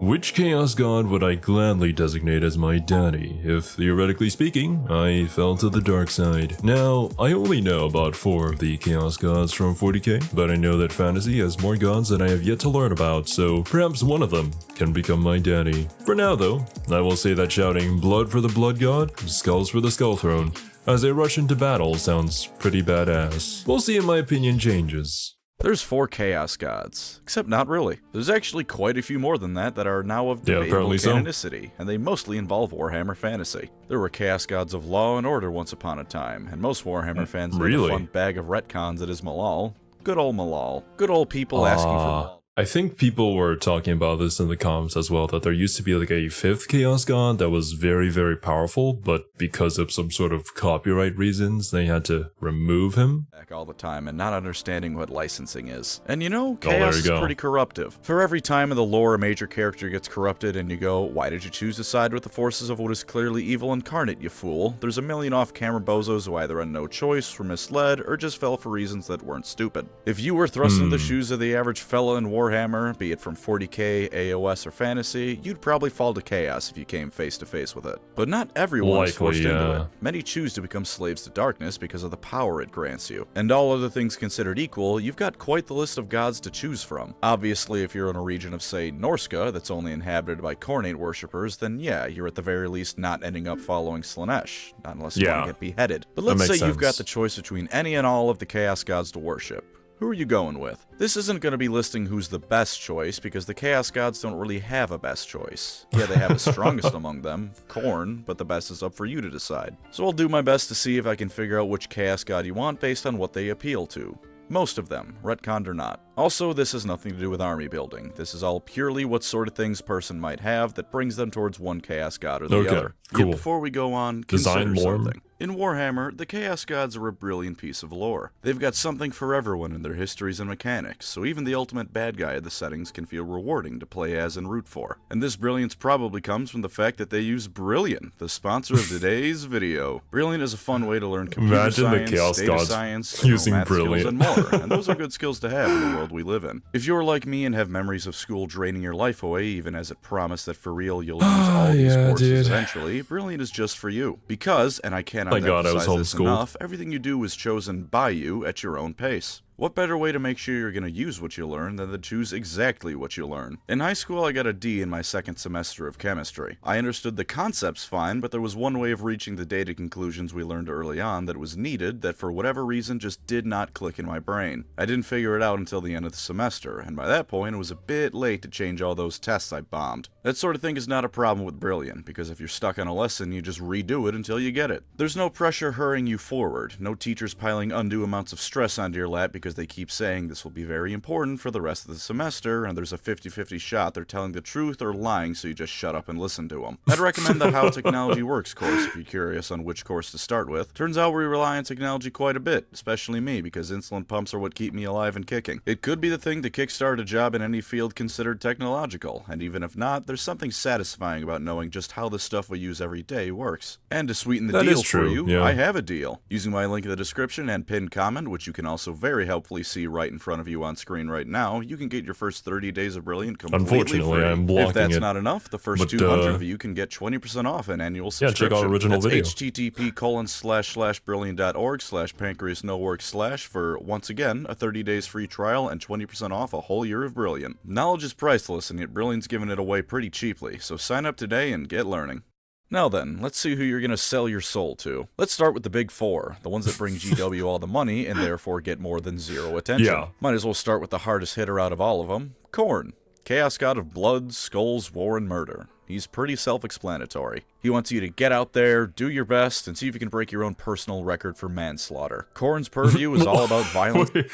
Which Chaos God would I gladly designate as my daddy if, theoretically speaking, I fell to the dark side? Now, I only know about 4 of the Chaos Gods from 40k, but I know that fantasy has more gods that I have yet to learn about, so perhaps one of them can become my daddy. For now though, I will say that shouting blood for the blood god, skulls for the skull throne, as they rush into battle sounds pretty badass. We'll see if my opinion changes. There's 4 Chaos Gods, except not really. There's actually quite a few more than that are now of debatable canonicity, and they mostly involve Warhammer fantasy. There were Chaos Gods of Law and Order once upon a time, and most Warhammer fans know the fun bag of retcons that is Malal. Good old Malal. Good old people asking for Malal. I think people were talking about this in the comments as well, that there used to be like a 5th Chaos God that was very, very powerful, but because of some sort of copyright reasons, they had to remove him. Back all the time and not understanding what licensing is. And you know, Chaos is pretty corruptive. For every time in the lore a major character gets corrupted and you go, why did you choose to side with the forces of what is clearly evil incarnate, you fool? There's a million off-camera bozos who either had no choice, were misled, or just fell for reasons that weren't stupid. If you were thrust into the shoes of the average fella in Warhammer, be it from 40k, AOS, or fantasy, you'd probably fall to chaos if you came face to face with it. But not everyone is forced into it. Many choose to become slaves to darkness because of the power it grants you. And all other things considered equal, you've got quite the list of gods to choose from. Obviously, if you're in a region of, say, Norsca that's only inhabited by Khorne worshippers, then yeah, you're at the very least not ending up following Slaanesh, not unless you want to get beheaded. But let's say you've got the choice between any and all of the Chaos Gods to worship. Who are you going with? This isn't going to be listing who's the best choice, because the Chaos Gods don't really have a best choice. Yeah, they have the strongest among them, Khorne, but the best is up for you to decide. So I'll do my best to see if I can figure out which Chaos God you want based on what they appeal to. Most of them, retconned or not. Also, this has nothing to do with army building. This is all purely what sort of things a person might have that brings them towards one Chaos God or the other. Yet before we go on, consider something. In Warhammer, the Chaos Gods are a brilliant piece of lore. They've got something for everyone in their histories and mechanics, so even the ultimate bad guy of the settings can feel rewarding to play as and root for. And this brilliance probably comes from the fact that they use Brilliant, the sponsor of today's video. Brilliant is a fun way to learn computer science, data science, using math skills, and more, and those are good skills to have in the world we live in. If you're like me and have memories of school draining your life away, even as it promised that for real you'll use all these courses eventually, Brilliant is just for you. Because, and I cannot emphasize this enough, everything you do is chosen by you at your own pace. What better way to make sure you're going to use what you learn than to choose exactly what you learn? In high school, I got a D in my second semester of chemistry. I understood the concepts fine, but there was one way of reaching the data conclusions we learned early on that was needed that for whatever reason just did not click in my brain. I didn't figure it out until the end of the semester, and by that point it was a bit late to change all those tests I bombed. That sort of thing is not a problem with Brilliant, because if you're stuck on a lesson, you just redo it until you get it. There's no pressure hurrying you forward, no teachers piling undue amounts of stress onto your lap because they keep saying this will be very important for the rest of the semester, and there's a 50-50 shot they're telling the truth or lying, so you just shut up and listen to them. I'd recommend the How Technology Works course if you're curious on which course to start with. Turns out we rely on technology quite a bit, especially me, because insulin pumps are what keep me alive and kicking. It could be the thing to kickstart a job in any field considered technological, and even if not, there's something satisfying about knowing just how the stuff we use every day works. And to sweeten the deal for you, I have a deal. Using my link in the description and pinned comment, which you can also very helpfully see right in front of you on screen right now, you can get your first 30 days of Brilliant completely free. I'm blocking if that's not enough, the first 200 of you can get 20% off an annual subscription. Yeah, check out original video. http://brilliant.org/PancreasNoWork/ for, once again, a 30 days free trial and 20% off a whole year of Brilliant. Knowledge is priceless, and yet Brilliant's giving it away pretty cheaply, so sign up today and get learning. Now then, let's see who you're going to sell your soul to. Let's start with the big 4, the ones that bring GW all the money and therefore get more than 0 attention. Might as well start with the hardest hitter out of all of them, Khorne. Chaos God of blood, skulls, war, and murder. He's pretty self-explanatory. He wants you to get out there, do your best, and see if you can break your own personal record for manslaughter. Khorne's purview is all about violence. Wait.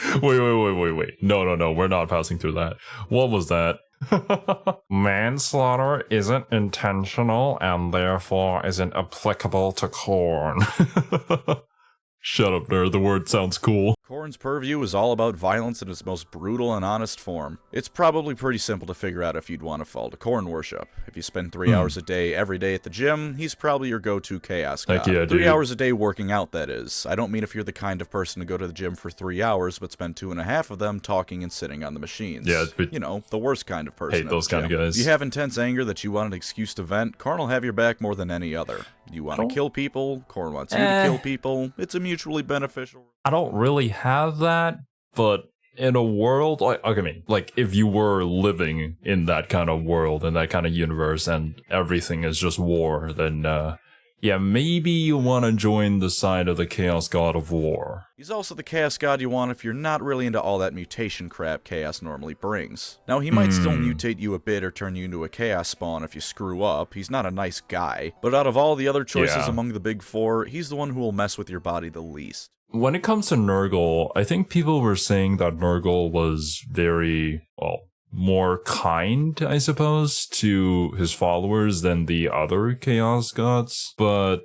No, we're not passing through that. What was that? Manslaughter isn't intentional and therefore isn't applicable to Khorne. Shut up, nerd. The word sounds cool. Khorne's purview is all about violence in its most brutal and honest form. It's probably pretty simple to figure out if you'd want to fall to Khorne worship. If you spend 3 hours a day every day at the gym, he's probably your go-to chaos god. Heck yeah, 3 hours a day working out, that is. I don't mean if you're the kind of person to go to the gym for 3 hours, but spend 2.5 of them talking and sitting on the machines. Yeah, you know, the worst kind of person. Hate those kind of guys. You have intense anger that you want an excuse to vent, Khorne will have your back more than any other. You want to kill people, Khorne wants you to kill people. It's a mutually beneficial. I don't really have that, but in a world, like if you were living in that kind of world, in that kind of universe, and everything is just war, then yeah, maybe you want to join the side of the Chaos God of War. He's also the Chaos God you want if you're not really into all that mutation crap Chaos normally brings. Now, he might still mutate you a bit or turn you into a Chaos spawn if you screw up. He's not a nice guy. But out of all the other choices among the big four, he's the one who will mess with your body the least. When it comes to Nurgle, I think people were saying that Nurgle was very, well, more kind, I suppose, to his followers than the other Chaos Gods, but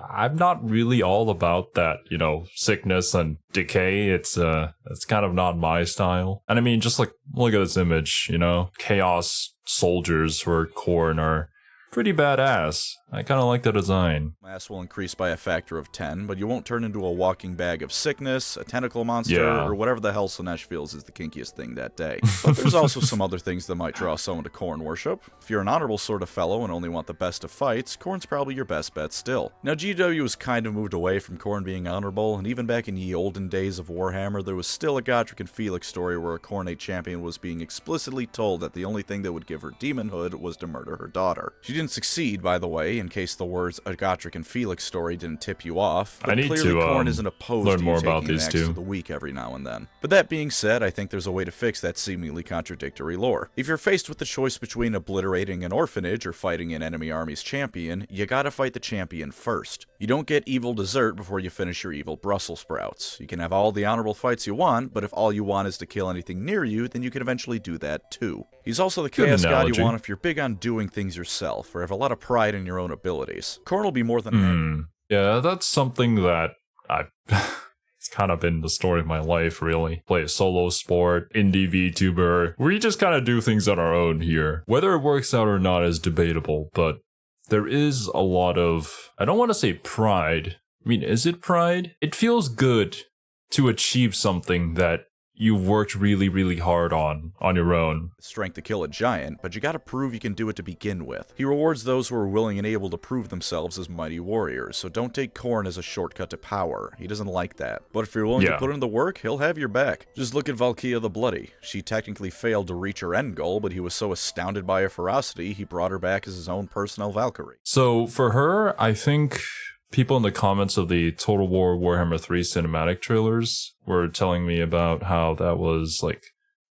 I'm not really all about that, you know, sickness and decay. It's kind of not my style. And I mean, just like, look at this image, you know, Chaos soldiers for Khorne are pretty badass. I kind of like the design. Mass will increase by a factor of 10, but you won't turn into a walking bag of sickness, a tentacle monster, or whatever the hell Slaanesh feels is the kinkiest thing that day. But there's also some other things that might draw someone to Khorne worship. If you're an honorable sort of fellow and only want the best of fights, Khorne's probably your best bet still. Now, GW has kind of moved away from Khorne being honorable, and even back in ye olden days of Warhammer, there was still a Godric and Felix story where a Khorne champion was being explicitly told that the only thing that would give her demonhood was to murder her daughter. She didn't succeed, by the way, in case the words a Godric and Felix story didn't tip you off. But I need clearly to Khorne isn't opposed learn to more you about taking these an two. axe to the weak every now and then. But that being said, I think there's a way to fix that seemingly contradictory lore. If you're faced with the choice between obliterating an orphanage or fighting an enemy army's champion, you gotta fight the champion first. You don't get evil dessert before you finish your evil Brussels sprouts. You can have all the honorable fights you want, but if all you want is to kill anything near you, then you can eventually do that too. He's also the Chaos God you want if you're big on doing things yourself, or have a lot of pride in your own abilities. Khorne will be more than Yeah, that's something that it's kind of been the story of my life, really. Play a solo sport, indie VTuber. We just kind of do things on our own here. Whether it works out or not is debatable, but there is a lot of, I don't want to say pride. I mean, is it pride? It feels good to achieve something that you worked really, really hard on your own. Strength to kill a giant, but you gotta prove you can do it to begin with. He rewards those who are willing and able to prove themselves as mighty warriors, so don't take Khorne as a shortcut to power. He doesn't like that. But if you're willing to put in the work, he'll have your back. Just look at Valkyria the Bloody. She technically failed to reach her end goal, but he was so astounded by her ferocity, he brought her back as his own personal Valkyrie. So for her, I think people in the comments of the Total War Warhammer 3 cinematic trailers were telling me about how that was, like,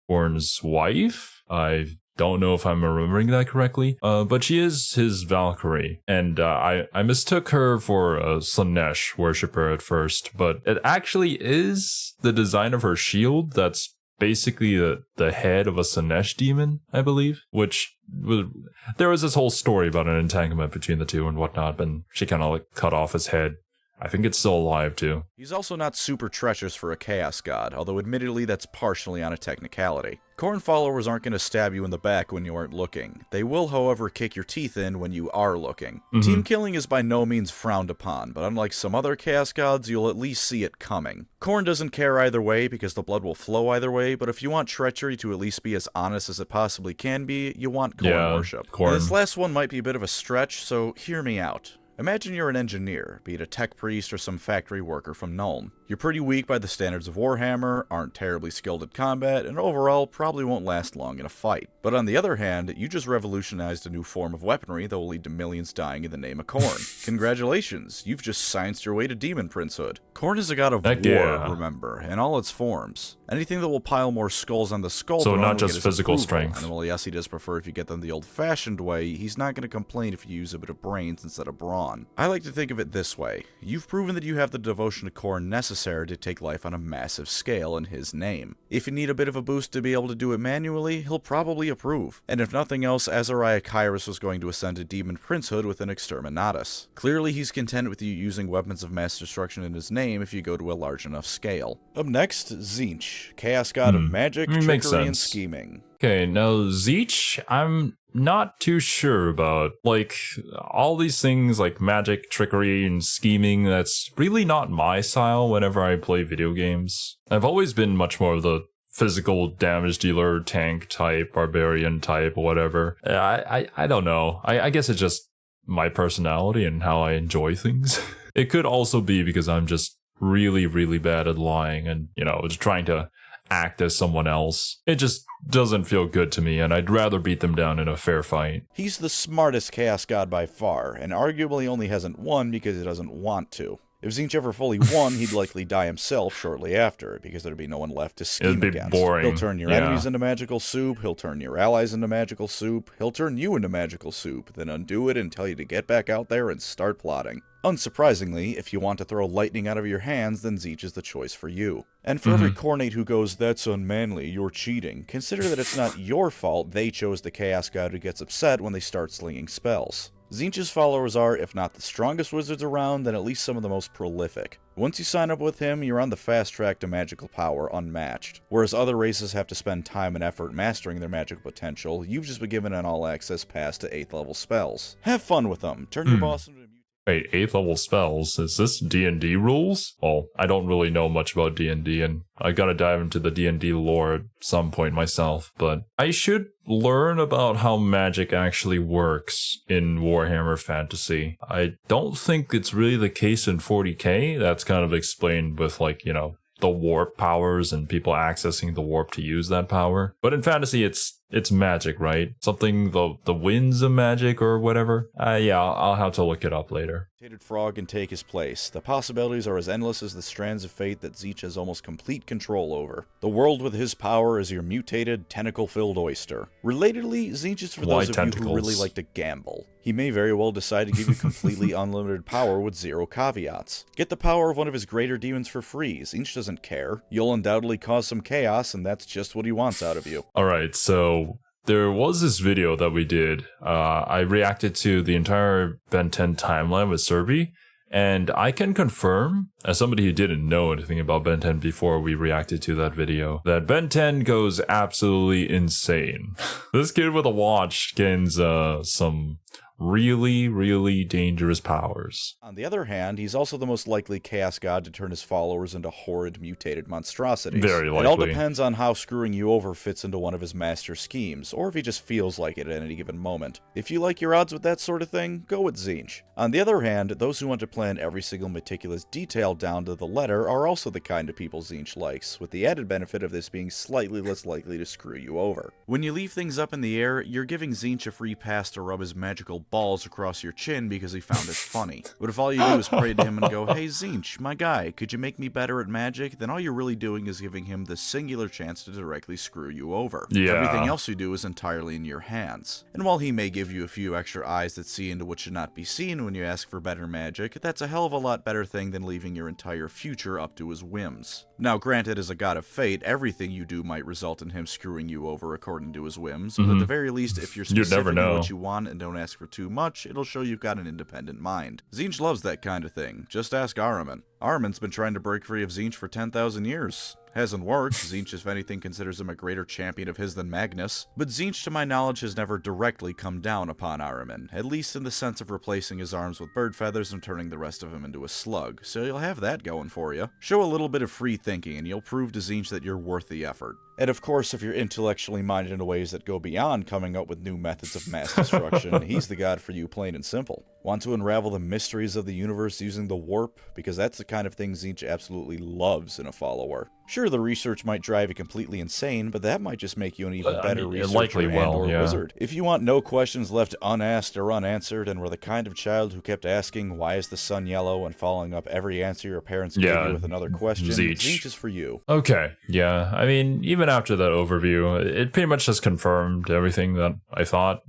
Khorne's wife. I don't know if I'm remembering that correctly, but she is his Valkyrie, and I mistook her for a Slaanesh worshipper at first, but it actually is the design of her shield that's basically the head of a Slaanesh demon, I believe, which there was this whole story about an entanglement between the two and whatnot, and she kind of like cut off his head. I think it's still alive too. He's also not super treacherous for a Chaos God, although admittedly that's partially on a technicality. Khorne followers aren't going to stab you in the back when you aren't looking. They will, however, kick your teeth in when you are looking. Team killing is by no means frowned upon, but unlike some other Chaos Gods, you'll at least see it coming. Khorne doesn't care either way because the blood will flow either way, but if you want treachery to at least be as honest as it possibly can be, you want Khorne worship. Khorne. This last one might be a bit of a stretch, so hear me out. Imagine you're an engineer, be it a tech priest or some factory worker from Nuln. You're pretty weak by the standards of Warhammer, aren't terribly skilled at combat, and overall probably won't last long in a fight. But on the other hand, you just revolutionized a new form of weaponry that will lead to millions dying in the name of Khorne. Congratulations, you've just scienced your way to Demon Princehood. Khorne is a god of war, remember, in all its forms. Anything that will pile more skulls on the skull so not just physical strength. And while yes, he does prefer if you get them the old-fashioned way, he's not going to complain if you use a bit of brains instead of brawn. gone. I like to think of it this way. You've proven that you have the devotion to Khorne necessary to take life on a massive scale in his name. If you need a bit of a boost to be able to do it manually, he'll probably approve. And if nothing else, Azariah Kairos was going to ascend to Demon Princehood with an Exterminatus. Clearly he's content with you using weapons of mass destruction in his name if you go to a large enough scale. Up next, Tzeentch, Chaos God of Magic, Trickery, and Scheming. Okay, now Tzeentch, I'm not too sure about. Like, all these things like magic, trickery, and scheming, that's really not my style whenever I play video games. I've always been much more of the physical damage dealer, tank type, barbarian type, whatever. I don't know. I guess it's just my personality and how I enjoy things. It could also be because I'm just really, really bad at lying and, just trying to act as someone else. It just doesn't feel good to me, and I'd rather beat them down in a fair fight. He's the smartest Chaos God by far, and arguably only hasn't won because he doesn't want to. If Tzeentch ever fully won, he'd likely die himself shortly after, because there'd be no one left to scheme against. It'd be boring. He'll turn your enemies into magical soup, he'll turn your allies into magical soup, he'll turn you into magical soup, then undo it and tell you to get back out there and start plotting. Unsurprisingly, if you want to throw lightning out of your hands, then Tzeentch is the choice for you. And for every Khornate who goes, "That's unmanly, you're cheating," consider that it's not your fault they chose the Chaos God who gets upset when they start slinging spells. Tzeentch's followers are, if not the strongest wizards around, then at least some of the most prolific. Once you sign up with him, you're on the fast track to magical power unmatched. Whereas other races have to spend time and effort mastering their magical potential, you've just been given an all-access pass to 8th level spells. Have fun with them. Turn your boss into a Wait, 8th level spells? Is this D&D rules? Well, I don't really know much about D&D, and I gotta dive into the D&D lore at some point myself, but I should learn about how magic actually works in Warhammer Fantasy. I don't think it's really the case in 40k. That's kind of explained with, the warp powers and people accessing the warp to use that power. But in fantasy, it's magic, right? Something, the winds of magic or whatever. Yeah, I'll have to look it up later. Mutated frog can take his place. The possibilities are as endless as the strands of fate that Tzeentch has almost complete control over. The world with his power is your mutated, tentacle-filled oyster. Relatedly, Tzeentch is for those of you who really like to gamble. He may very well decide to give you completely unlimited power with 0 caveats. Get the power of one of his greater demons for free. Tzeentch doesn't care. You'll undoubtedly cause some chaos, and that's just what he wants out of you. Alright, so there was this video that we did. I reacted to the entire Ben 10 timeline with Serby, and I can confirm, as somebody who didn't know anything about Ben 10 before we reacted to that video, that Ben 10 goes absolutely insane. This kid with a watch gains some really, really dangerous powers. On the other hand, he's also the most likely Chaos God to turn his followers into horrid, mutated monstrosities. Very likely. It all depends on how screwing you over fits into one of his master schemes, or if he just feels like it at any given moment. If you like your odds with that sort of thing, go with Tzeentch. On the other hand, those who want to plan every single meticulous detail down to the letter are also the kind of people Tzeentch likes, with the added benefit of this being slightly less likely to screw you over. When you leave things up in the air, you're giving Tzeentch a free pass to rub his magical balls across your chin because he found it funny. But if all you do is pray to him and go, "Hey Tzeentch, my guy, could you make me better at magic?" then all you're really doing is giving him the singular chance to directly screw you over. Yeah. Everything else you do is entirely in your hands. And while he may give you a few extra eyes that see into what should not be seen when you ask for better magic, that's a hell of a lot better thing than leaving your entire future up to his whims. Now granted, as a god of fate, everything you do might result in him screwing you over according to his whims, but at the very least, if you're specific in what you want and don't ask for too much, it'll show you've got an independent mind. Tzeentch loves that kind of thing. Just ask Ahriman. Ahriman's been trying to break free of Tzeentch for 10,000 years. Hasn't worked. Tzeentch, if anything, considers him a greater champion of his than Magnus. But Tzeentch, to my knowledge, has never directly come down upon Ahriman, at least in the sense of replacing his arms with bird feathers and turning the rest of him into a slug, so you'll have that going for you. Show a little bit of free thinking, and you'll prove to Tzeentch that you're worth the effort. And of course, if you're intellectually minded in ways that go beyond coming up with new methods of mass destruction, he's the god for you, plain and simple. Want to unravel the mysteries of the universe using the warp? Because that's the kind of thing Tzeentch absolutely loves in a follower. Sure, the research might drive you completely insane, but that might just make you an even better researcher and/or wizard. If you want no questions left unasked or unanswered, and were the kind of child who kept asking, "Why is the sun yellow?" and following up every answer your parents gave you with another question, Tzeentch is for you. Okay, yeah. I mean, even after that overview, it pretty much just confirmed everything that I thought.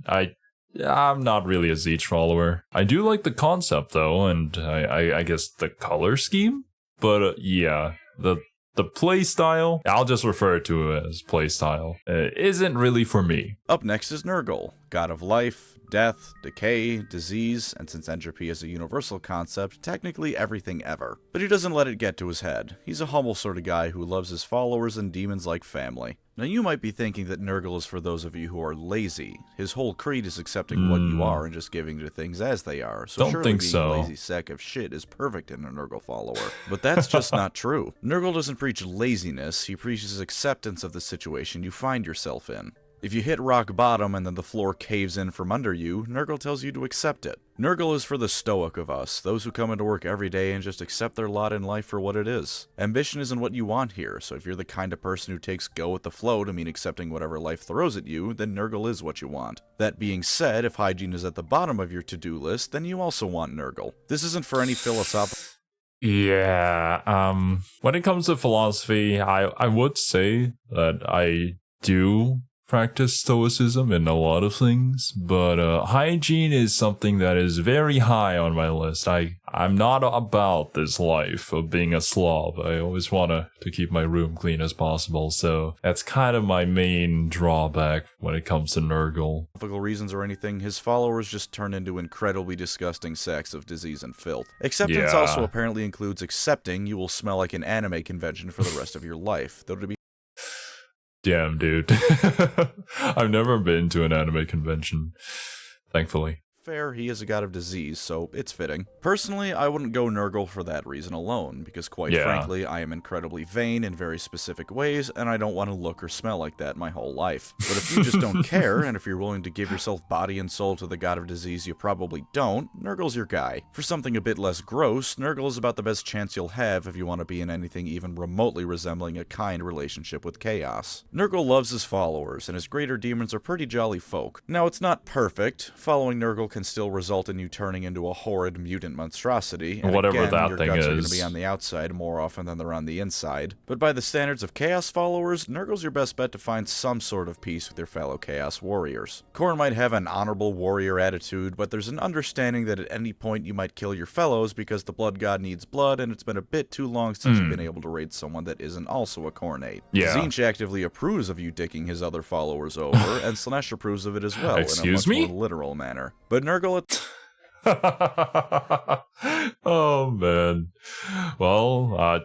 I'm not really a Tzeentch follower. I do like the concept though, and I guess the color scheme. But yeah, the playstyle, I'll just refer to it as playstyle, isn't really for me. Up next is Nurgle, god of life, death, decay, disease, and since entropy is a universal concept, technically everything ever. But he doesn't let it get to his head. He's a humble sort of guy who loves his followers and demons like family. Now you might be thinking that Nurgle is for those of you who are lazy. His whole creed is accepting what you are and just giving to things as they are. So Don't surely think being so. a lazy sack of shit is perfect in a Nurgle follower. But that's just not true. Nurgle doesn't preach laziness, he preaches acceptance of the situation you find yourself in. If you hit rock bottom and then the floor caves in from under you, Nurgle tells you to accept it. Nurgle is for the stoic of us, those who come into work every day and just accept their lot in life for what it is. Ambition isn't what you want here, so if you're the kind of person who takes go with the flow to mean accepting whatever life throws at you, then Nurgle is what you want. That being said, if hygiene is at the bottom of your to-do list, then you also want Nurgle. This isn't for any philosophical... Yeah, when it comes to philosophy, I would say that I do practice stoicism in a lot of things, but hygiene is something that is very high on my list. I'm not about this life of being a slob. I always want to keep my room clean as possible, so that's kind of my main drawback when it comes to Nurgle. Reasons or anything, his followers just turn into incredibly disgusting sacks of disease and filth. Acceptance also apparently includes accepting you will smell like an anime convention for the rest of your life, though to be damn, dude. I've never been to an anime convention, thankfully. fair, he is a god of disease, so it's fitting. Personally, I wouldn't go Nurgle for that reason alone, because quite frankly, I am incredibly vain in very specific ways, and I don't want to look or smell like that my whole life. But if you just don't care, and if you're willing to give yourself body and soul to the god of disease you probably don't, Nurgle's your guy. For something a bit less gross, Nurgle is about the best chance you'll have if you want to be in anything even remotely resembling a kind relationship with chaos. Nurgle loves his followers, and his greater demons are pretty jolly folk. Now, it's not perfect. Following Nurgle can still result in you turning into a horrid mutant monstrosity, and whatever again, that your thing guts are is. going to be on the outside more often than they're on the inside. But by the standards of Chaos followers, Nurgle's your best bet to find some sort of peace with your fellow Chaos warriors. Khorne might have an honorable warrior attitude, but there's an understanding that at any point you might kill your fellows because the blood god needs blood, and it's been a bit too long since you've been able to raid someone that isn't also a Khornate. Tzeentch actively approves of you dicking his other followers over, and Slaanesh approves of it as well, in a much more literal manner. But Nurgle... Oh, man. Well,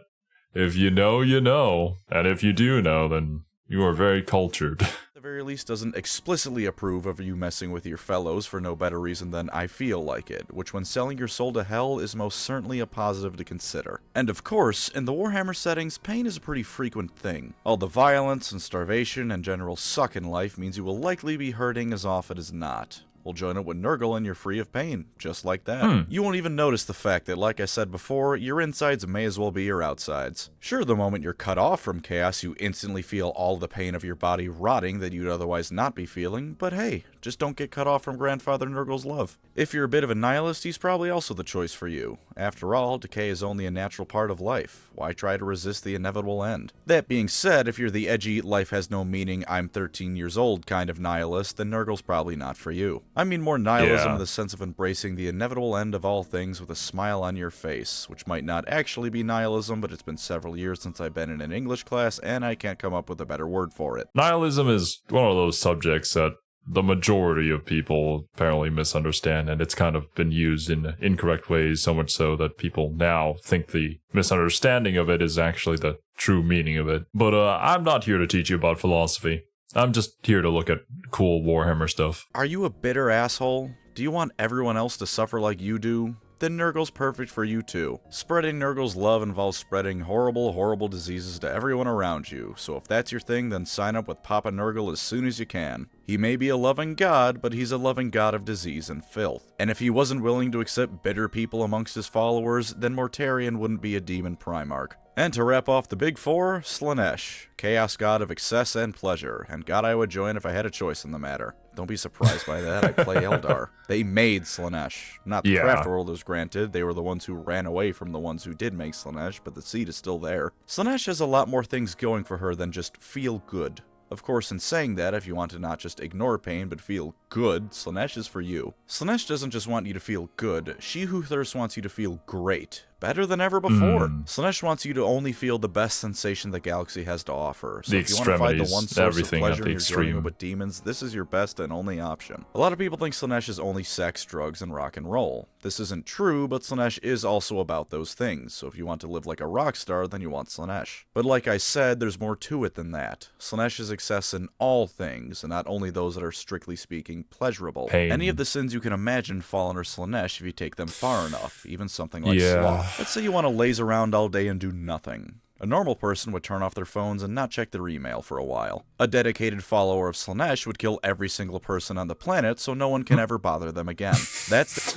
if you know, you know. And if you do know, then you are very cultured. At the very least, doesn't explicitly approve of you messing with your fellows for no better reason than I feel like it, which when selling your soul to hell is most certainly a positive to consider. And of course, in the Warhammer settings, pain is a pretty frequent thing. All the violence and starvation and general suck in life means you will likely be hurting as often as not. We'll join up with Nurgle and you're free of pain, just like that. You won't even notice the fact that, like I said before, your insides may as well be your outsides. Sure, the moment you're cut off from chaos, you instantly feel all the pain of your body rotting that you'd otherwise not be feeling, but hey, just don't get cut off from Grandfather Nurgle's love. If you're a bit of a nihilist, he's probably also the choice for you. After all, decay is only a natural part of life. Why try to resist the inevitable end? That being said, if you're the edgy, life has no meaning, I'm 13 years old kind of nihilist, then Nurgle's probably not for you. I mean more nihilism in the sense of embracing the inevitable end of all things with a smile on your face, which might not actually be nihilism, but it's been several years since I've been in an English class, and I can't come up with a better word for it. Nihilism is one of those subjects that the majority of people apparently misunderstand, and it's kind of been used in incorrect ways, so much so that people now think the misunderstanding of it is actually the true meaning of it. But I'm not here to teach you about philosophy. I'm just here to look at cool Warhammer stuff. Are you a bitter asshole? Do you want everyone else to suffer like you do? Then Nurgle's perfect for you too. Spreading Nurgle's love involves spreading horrible, horrible diseases to everyone around you, so if that's your thing, then sign up with Papa Nurgle as soon as you can. He may be a loving god, but he's a loving god of disease and filth. And if he wasn't willing to accept bitter people amongst his followers, then Mortarion wouldn't be a demon Primarch. And to wrap off the big four, Slaanesh, chaos god of excess and pleasure, and god I would join if I had a choice in the matter. Don't be surprised by that, I play Eldar. They made Slaanesh. Not the craft world granted, they were the ones who ran away from the ones who did make Slaanesh, but the seed is still there. Slaanesh has a lot more things going for her than just feel good. Of course, in saying that, if you want to not just ignore pain, but feel good, Slaanesh is for you. Slaanesh doesn't just want you to feel good, She Who Thirsts wants you to feel great. Better than ever before. Slaanesh wants you to only feel the best sensation the galaxy has to offer. So if you want to find the one source of pleasure in your journey with demons, this is your best and only option. A lot of people think Slaanesh is only sex, drugs, and rock and roll. This isn't true, but Slaanesh is also about those things. So if you want to live like a rock star, then you want Slaanesh. But like I said, there's more to it than that. Slaanesh is excess in all things, and not only those that are strictly speaking pleasurable. Any of the sins you can imagine fall under Slaanesh if you take them far enough, even something like sloth. Let's say you want to laze around all day and do nothing. A normal person would turn off their phones and not check their email for a while. A dedicated follower of Slaanesh would kill every single person on the planet so no one can ever bother them again. That's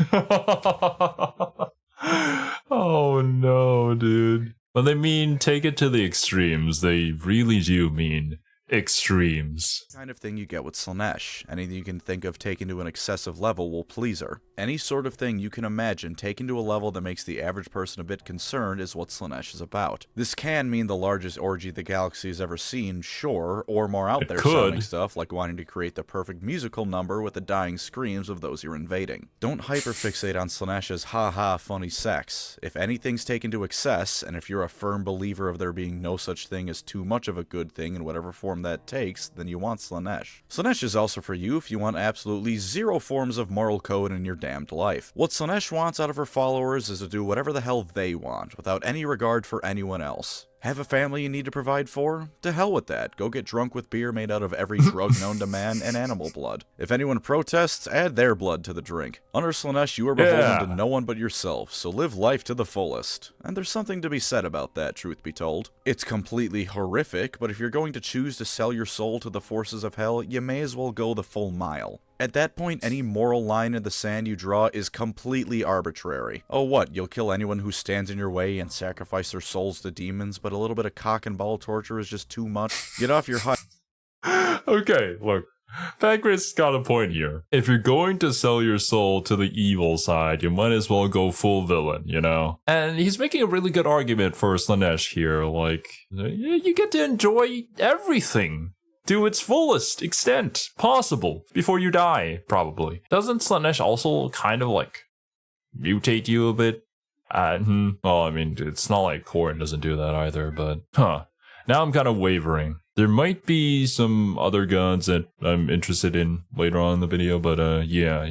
Oh no, dude. When they mean take it to the extremes, they really do mean extremes. Kind of thing you get with Slaanesh. Anything you can think of taken to an excessive level will please her. Any sort of thing you can imagine taken to a level that makes the average person a bit concerned is what Slaanesh is about. This can mean the largest orgy the galaxy has ever seen, sure, or more out there sounding stuff like wanting to create the perfect musical number with the dying screams of those you're invading. Don't hyperfixate on Slaanesh's ha-ha funny sex. If anything's taken to excess, and if you're a firm believer of there being no such thing as too much of a good thing in whatever form that takes, then you want Slaanesh. Slaanesh is also for you if you want absolutely zero forms of moral code in your damned life. What Slaanesh wants out of her followers is to do whatever the hell they want, without any regard for anyone else. Have a family you need to provide for? To hell with that. Go get drunk with beer made out of every drug known to man and animal blood. If anyone protests, add their blood to the drink. Under Slaanesh, you are beholden to no one but yourself, so live life to the fullest. And there's something to be said about that, truth be told. It's completely horrific, but if you're going to choose to sell your soul to the forces of hell, you may as well go the full mile. At that point, any moral line in the sand you draw is completely arbitrary. Oh what, you'll kill anyone who stands in your way and sacrifice their souls to demons, but a little bit of cock and ball torture is just too much? Get off your high- Okay, look. Pancreas got a point here. If you're going to sell your soul to the evil side, you might as well go full villain, you know? And he's making a really good argument for Slaanesh here, like, you get to enjoy everything to its fullest extent possible before you die, probably. Doesn't Slaanesh also kind of like mutate you a bit? Well, I mean, it's not like Khorne doesn't do that either, but now I'm kind of wavering. There might be some other gods that I'm interested in later on in the video, but yeah.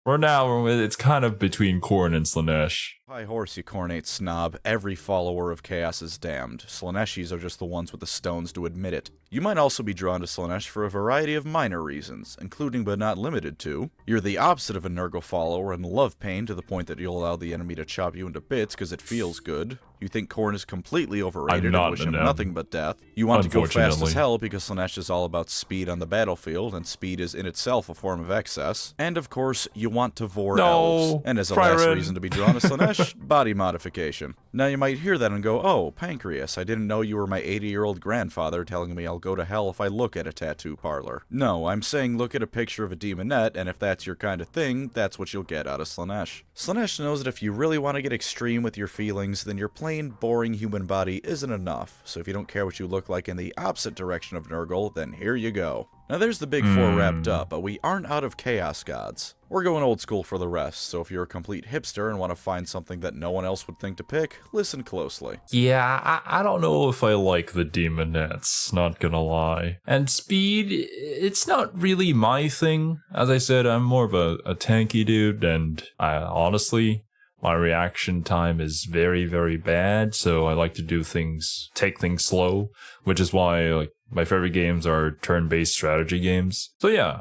For now, it's kind of between Khorne and Slaanesh. High horse, you cornate snob. Every follower of Chaos is damned. Slaaneshis are just the ones with the stones to admit it. You might also be drawn to Slaanesh for a variety of minor reasons, including but not limited to, you're the opposite of a Nurgle follower and love pain to the point that you'll allow the enemy to chop you into bits because it feels good. You think Khorne is completely overrated and wish him nothing but death. You want to go fast as hell because Slaanesh is all about speed on the battlefield, and speed is in itself a form of excess. And of course, you want to vor elves. And as a last reason to be drawn to Slaanesh, body modification. Now you might hear that and go, oh, Pancreas, I didn't know you were my 80-year-old grandfather telling me I'll go to hell if I look at a tattoo parlor. No, I'm saying look at a picture of a demonette, and if that's your kind of thing, that's what you'll get out of Slaanesh. Slaanesh knows that if you really want to get extreme with your feelings, then your plain, boring human body isn't enough. So if you don't care what you look like in the opposite direction of Nurgle, then here you go. Now there's the big four wrapped up, but we aren't out of chaos gods. We're going old school for the rest, so if you're a complete hipster and want to find something that no one else would think to pick, listen closely. Yeah, I don't know if I like the demonettes, not gonna lie. And speed, it's not really my thing. As I said, I'm more of a tanky dude, and honestly, my reaction time is very, very bad, so I like to take things slow, which is why, my favorite games are turn-based strategy games. So yeah,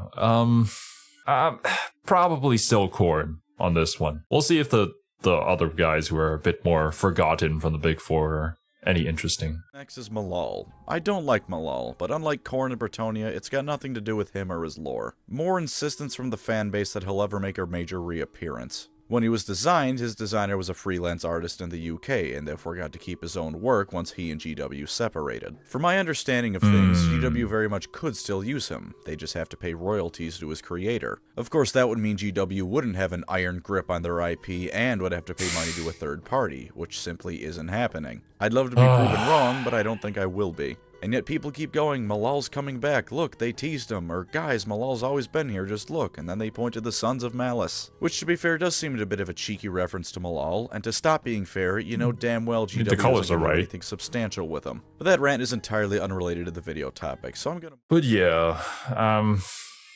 probably still Khorne on this one. We'll see if the other guys who are a bit more forgotten from the big four are any interesting. Next is Malal. I don't like Malal, but unlike Khorne and Bretonnia, it's got nothing to do with him or his lore. More insistence from the fanbase that he'll ever make a major reappearance. When he was designed, his designer was a freelance artist in the UK, and therefore got to keep his own work once he and GW separated. From my understanding of things, GW very much could still use him, they just have to pay royalties to his creator. Of course, that would mean GW wouldn't have an iron grip on their IP, and would have to pay money to a third party, which simply isn't happening. I'd love to be proven wrong, but I don't think I will be. And yet people keep going, Malal's coming back, look, they teased him, or guys, Malal's always been here, just look, and then they point to the Sons of Malice. Which, to be fair, does seem a bit of a cheeky reference to Malal, and to stop being fair, you know damn well GW doesn't do anything substantial with him. But that rant is entirely unrelated to the video topic, so I'm gonna... But yeah,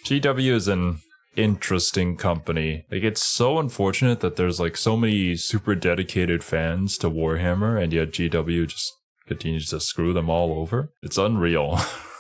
GW is an interesting company. Like, it's so unfortunate that there's like so many super dedicated fans to Warhammer, and yet GW just continues to screw them all over. It's unreal.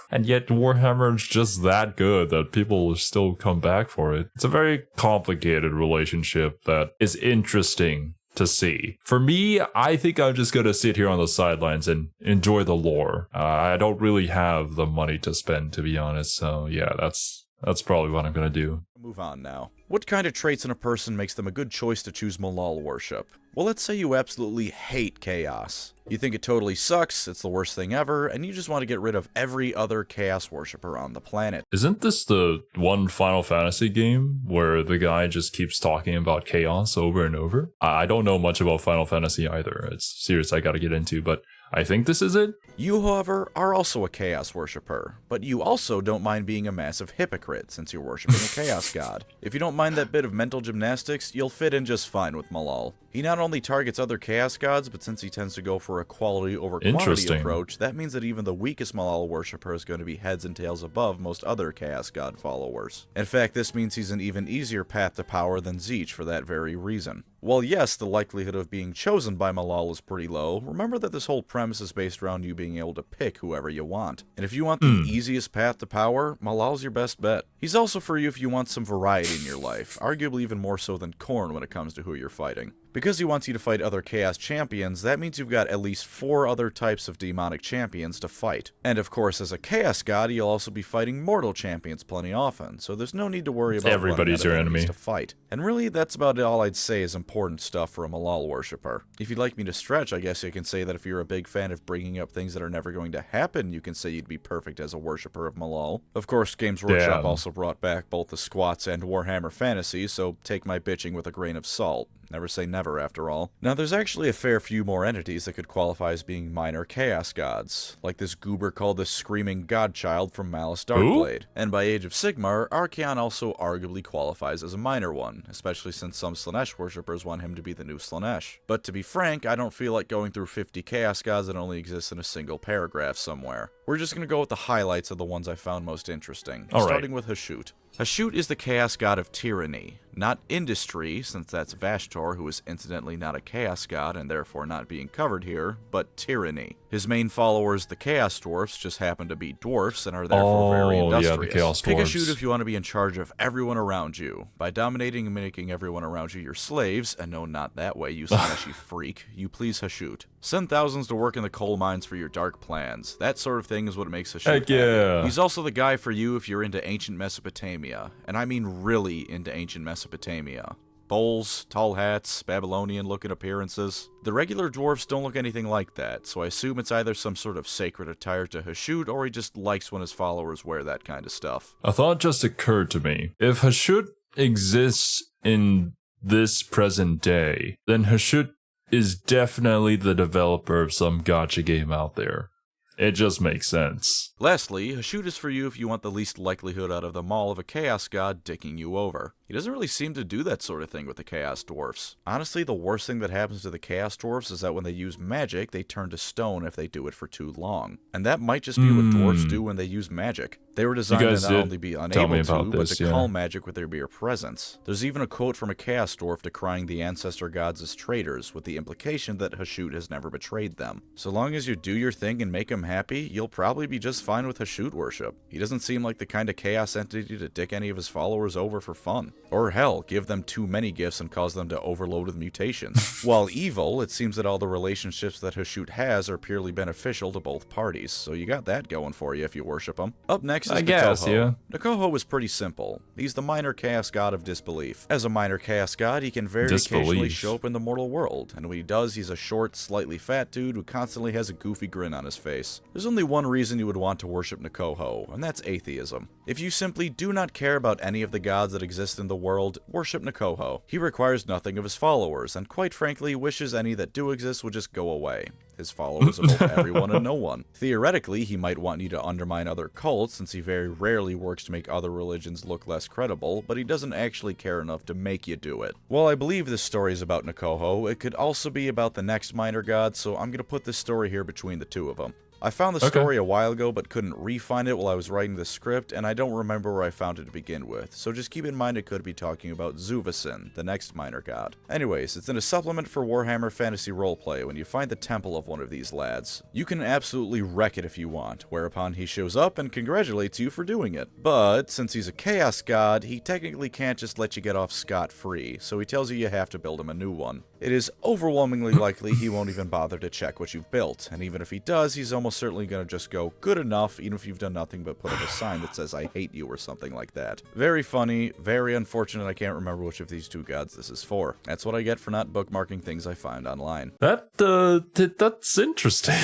And yet Warhammer is just that good that people will still come back for it. It's a very complicated relationship that is interesting to see. For me, I think I'm just gonna sit here on the sidelines and enjoy the lore. I don't really have the money to spend, to be honest, so yeah, that's probably what I'm gonna do. Move on now. What kind of traits in a person makes them a good choice to choose Malal worship? Well, let's say you absolutely hate chaos. You think it totally sucks, it's the worst thing ever, and you just want to get rid of every other chaos worshipper on the planet. Isn't this the one Final Fantasy game where the guy just keeps talking about chaos over and over? I don't know much about Final Fantasy either. It's serious I gotta get into, but I think this is it. You, however, are also a chaos worshipper, but you also don't mind being a massive hypocrite since you're worshipping a chaos god. If you don't mind that bit of mental gymnastics, you'll fit in just fine with Malal. He not only targets other chaos gods, but since he tends to go for a quality over quantity approach, that means that even the weakest Malal worshipper is going to be heads and tails above most other chaos god followers. In fact, this means he's an even easier path to power than Tzeentch for that very reason. While yes, the likelihood of being chosen by Malal is pretty low, remember that this whole premise is based around you being able to pick whoever you want. And if you want the easiest path to power, Malal's your best bet. He's also for you if you want some variety in your life, arguably even more so than Khorne when it comes to who you're fighting. Because he wants you to fight other Chaos Champions, that means you've got at least 4 other types of demonic champions to fight. And of course, as a Chaos God, you'll also be fighting mortal champions plenty often, so there's no need to worry about everybody's your enemy to fight. And really, that's about all I'd say is important stuff for a Malal worshipper. If you'd like me to stretch, I guess you can say that if you're a big fan of bringing up things that are never going to happen, you can say you'd be perfect as a worshipper of Malal. Of course, Games Workshop also brought back both the Squats and Warhammer Fantasy, so take my bitching with a grain of salt. Never say never, after all. Now, there's actually a fair few more entities that could qualify as being minor chaos gods, like this goober called the Screaming Godchild from Malice Darkblade. And by Age of Sigmar, Archaon also arguably qualifies as a minor one, especially since some Slaanesh worshippers want him to be the new Slaanesh. But to be frank, I don't feel like going through 50 chaos gods that only exist in a single paragraph somewhere. We're just gonna go with the highlights of the ones I found most interesting, starting with Hashut. Hashut is the chaos god of tyranny, not industry, since that's Vashtor, who is incidentally not a chaos god and therefore not being covered here, but tyranny. His main followers, the Chaos Dwarfs, just happen to be dwarfs and are therefore very industrious. Yeah, the Chaos Pick Dwarfs. Hashut if you want to be in charge of everyone around you. By dominating and making everyone around you your slaves, and no, not that way, you Slaanesh freak, you please Hashut. Send thousands to work in the coal mines for your dark plans. That sort of thing is what makes Hashut Heck yeah. happy. He's also the guy for you if you're into ancient Mesopotamia, and I mean really into ancient Mesopotamia. Bowls, tall hats, Babylonian-looking appearances. The regular dwarfs don't look anything like that, so I assume it's either some sort of sacred attire to Hashut, or he just likes when his followers wear that kind of stuff. A thought just occurred to me. If Hashut exists in this present day, then Hashut is definitely the developer of some gacha game out there. It just makes sense. Lastly, Hashut is for you if you want the least likelihood out of them all of a chaos god dicking you over. He doesn't really seem to do that sort of thing with the Chaos Dwarfs. Honestly, the worst thing that happens to the Chaos Dwarfs is that when they use magic, they turn to stone if they do it for too long. And that might just be what dwarfs do when they use magic. They were designed to not only be unable to, but to call magic with their mere presence. There's even a quote from a Chaos Dwarf decrying the ancestor gods as traitors, with the implication that Hashut has never betrayed them. So long as you do your thing and make him happy, you'll probably be just fine with Hashut worship. He doesn't seem like the kind of chaos entity to dick any of his followers over for fun. Or hell, give them too many gifts and cause them to overload with mutations. While evil, it seems that all the relationships that Hashut has are purely beneficial to both parties, so you got that going for you if you worship him. Up next is Nuffle. Nuffle is pretty simple. He's the minor chaos god of disbelief. As a minor chaos god, he can very occasionally show up in the mortal world, and when he does, he's a short, slightly fat dude who constantly has a goofy grin on his face. gods. There's only one reason you would want to worship Nikoho, and that's atheism. If you simply do not care about any of the gods that exist in the world, worship Nikoho. He requires nothing of his followers, and quite frankly wishes any that do exist would just go away. His followers are both everyone and no one. Theoretically, he might want you to undermine other cults, since he very rarely works to make other religions look less credible, but he doesn't actually care enough to make you do it. While I believe this story is about Nikoho, it could also be about the next minor god, so I'm gonna put this story here between the two of them. I found the story a while ago, but couldn't re-find it while I was writing the script, and I don't remember where I found it to begin with, so just keep in mind it could be talking about Zuvasin, the next minor god. Anyways, it's in a supplement for Warhammer Fantasy Roleplay when you find the temple of one of these lads. You can absolutely wreck it if you want, whereupon he shows up and congratulates you for doing it. But, since he's a chaos god, he technically can't just let you get off scot-free, so he tells you have to build him a new one. It is overwhelmingly likely he won't even bother to check what you've built, and even if he does, he's almost certainly going to just go, good enough, even if you've done nothing but put up a sign that says, I hate you, or something like that. Very funny, very unfortunate I can't remember which of these two gods this is for. That's what I get for not bookmarking things I find online. That's interesting.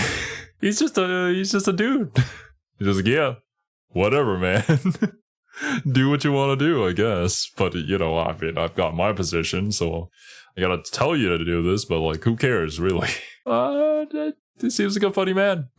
He's just a dude. He's just like, yeah, whatever, man. Do what you want to do, I guess. But, you know, I mean, I've got my position, so I gotta tell you to do this, but, like, who cares, really? He seems like a funny man.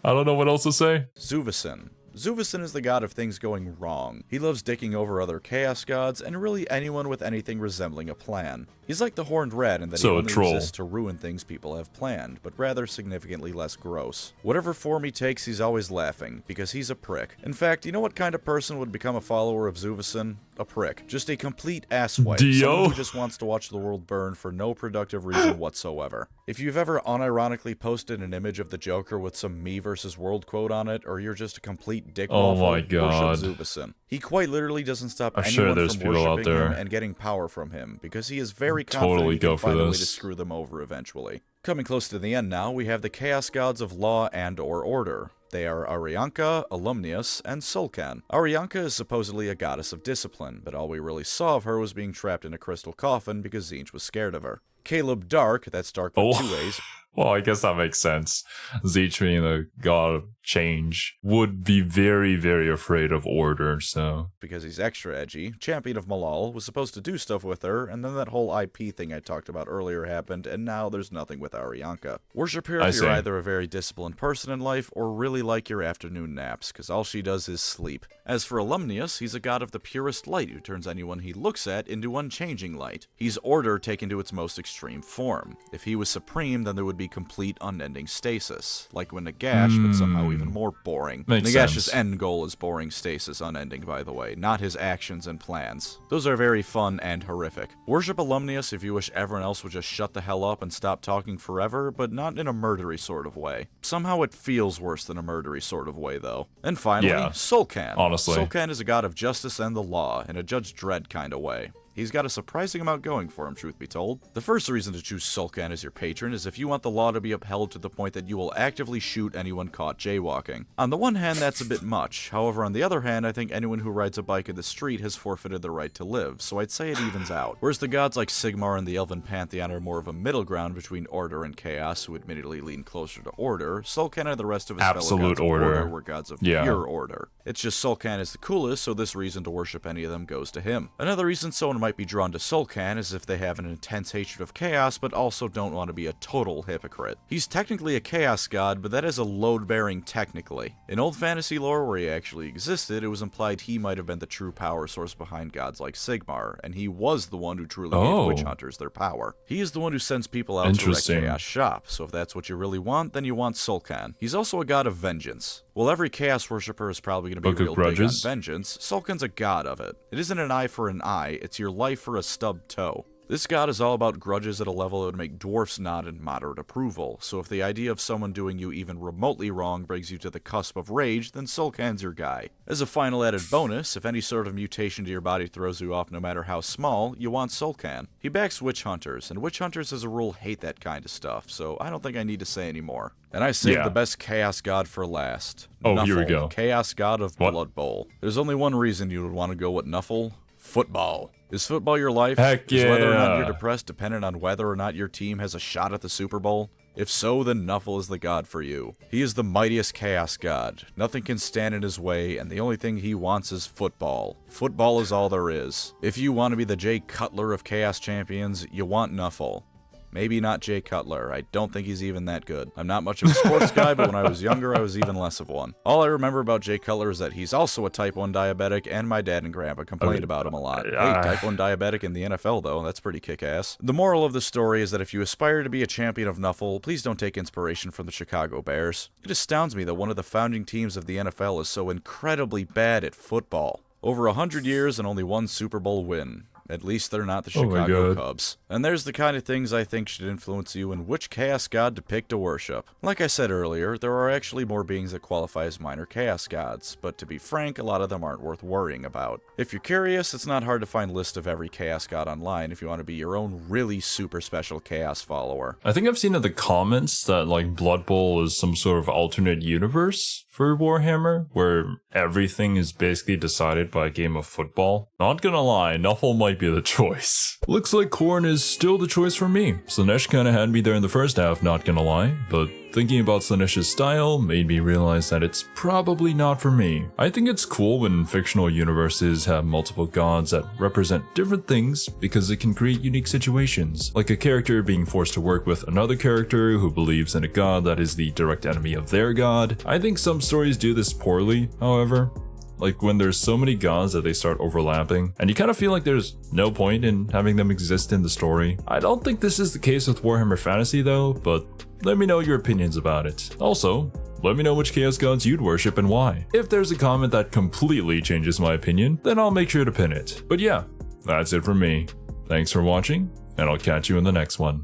I don't know what else to say. Zuvasin. Zuvasin is the god of things going wrong. He loves dicking over other chaos gods, and really anyone with anything resembling a plan. He's like the Horned Red in that he only exists to ruin things people have planned, but rather significantly less gross. Whatever form he takes, he's always laughing, because he's a prick. In fact, you know what kind of person would become a follower of Zuvasin? A prick. Just a complete asswipe. Someone who just wants to watch the world burn for no productive reason whatsoever. If you've ever unironically posted an image of the Joker with some me versus world quote on it, or you're just a complete dick worship Zuvasin. He quite literally doesn't stop anyone from worshiping him and getting power from him, because he is very confident he can find a way to screw them over eventually. Coming close to the end now, we have the chaos gods of law and or order. They are Arianka, Alumnius, and Sulcan. Arianka is supposedly a goddess of discipline, but all we really saw of her was being trapped in a crystal coffin because Tzeentch was scared of her. Caleb Dark, that's Dark with two A's. Well, I guess that makes sense. Tzeentch being the god of change would be very, very afraid of order, so... Because he's extra edgy, Champion of Malal was supposed to do stuff with her, and then that whole IP thing I talked about earlier happened, and now there's nothing with Arianka. Worship her if you're either a very disciplined person in life, or really like your afternoon naps, because all she does is sleep. As for Alumnius, he's a god of the purest light who turns anyone he looks at into unchanging light. He's order taken to its most extreme form. If he was supreme, then there would be complete unending stasis, like when Nagash, but somehow even more boring. Nagash's end goal is boring stasis unending, by the way, not his actions and plans. Those are very fun and horrific. Worship Alumnius if you wish everyone else would just shut the hell up and stop talking forever, but not in a murdery sort of way. Somehow it feels worse than a murdery sort of way, though. And finally, Sulcan. Honestly. Sulcan is a god of justice and the law, in a Judge Dredd kind of way. He's got a surprising amount going for him, truth be told. The first reason to choose Sulcan as your patron is if you want the law to be upheld to the point that you will actively shoot anyone caught jaywalking. On the one hand, that's a bit much. However, on the other hand, I think anyone who rides a bike in the street has forfeited the right to live, so I'd say it evens out. Whereas the gods like Sigmar and the Elven Pantheon are more of a middle ground between order and chaos, who admittedly lean closer to order, Sulcan and the rest of his fellow gods of order were gods of pure order. It's just Sulcan is the coolest, so this reason to worship any of them goes to him. Another reason someone might be drawn to Sulcan is if they have an intense hatred of chaos, but also don't want to be a total hypocrite. He's technically a chaos god, but that is a load-bearing technically. In old fantasy lore where he actually existed, it was implied he might have been the true power source behind gods like Sigmar, and he was the one who truly gave witch hunters their power. He is the one who sends people out to wreck chaos shop, so if that's what you really want, then you want Sulcan. He's also a god of vengeance. While every chaos worshipper is probably going to be real big on vengeance, Sulcan's a god of it. It isn't an eye for an eye, it's your life for a stubbed toe. This god is all about grudges at a level that would make dwarfs nod in moderate approval, so if the idea of someone doing you even remotely wrong brings you to the cusp of rage, then Sulcan's your guy. As a final added bonus, if any sort of mutation to your body throws you off no matter how small, you want Sulcan. He backs witch hunters, and witch hunters as a rule hate that kind of stuff, so I don't think I need to say any more. And I saved the best chaos god for last. Nuffle, here we go. Chaos god of Blood Bowl. There's only one reason you would want to go with Nuffle. Football. Is football your life? Heck yeah. Is whether or not you're depressed dependent on whether or not your team has a shot at the Super Bowl? If so, then Nuffle is the god for you. He is the mightiest chaos god. Nothing can stand in his way, and the only thing he wants is football. Football is all there is. If you want to be the Jay Cutler of Chaos Champions, you want Nuffle. Maybe not Jay Cutler. I don't think he's even that good. I'm not much of a sports guy, but when I was younger, I was even less of one. All I remember about Jay Cutler is that he's also a type 1 diabetic, and my dad and grandpa complained about him a lot. Hey, type 1 diabetic in the NFL, though. That's pretty kick-ass. The moral of the story is that if you aspire to be a champion of Nuffle, please don't take inspiration from the Chicago Bears. It astounds me that one of the founding teams of the NFL is so incredibly bad at football. Over 100 years and only one Super Bowl win. At least they're not the Chicago Cubs. And there's the kind of things I think should influence you in which chaos god to pick to worship. Like I said earlier, there are actually more beings that qualify as minor chaos gods, but to be frank, a lot of them aren't worth worrying about. If you're curious, it's not hard to find lists of every chaos god online if you want to be your own really super special chaos follower. I think I've seen in the comments that like Blood Bowl is some sort of alternate universe for Warhammer, where everything is basically decided by a game of football. Not gonna lie, Nuffle might be the choice. Looks like Khorne is still the choice for me. Slaanesh kinda had me there in the first half, not gonna lie, but thinking about Slaanesh's style made me realize that it's probably not for me. I think it's cool when fictional universes have multiple gods that represent different things because it can create unique situations, like a character being forced to work with another character who believes in a god that is the direct enemy of their god. I think some stories do this poorly, however. Like when there's so many gods that they start overlapping, and you kind of feel like there's no point in having them exist in the story. I don't think this is the case with Warhammer Fantasy though, but let me know your opinions about it. Also, let me know which chaos gods you'd worship and why. If there's a comment that completely changes my opinion, then I'll make sure to pin it. But yeah, that's it from me. Thanks for watching, and I'll catch you in the next one.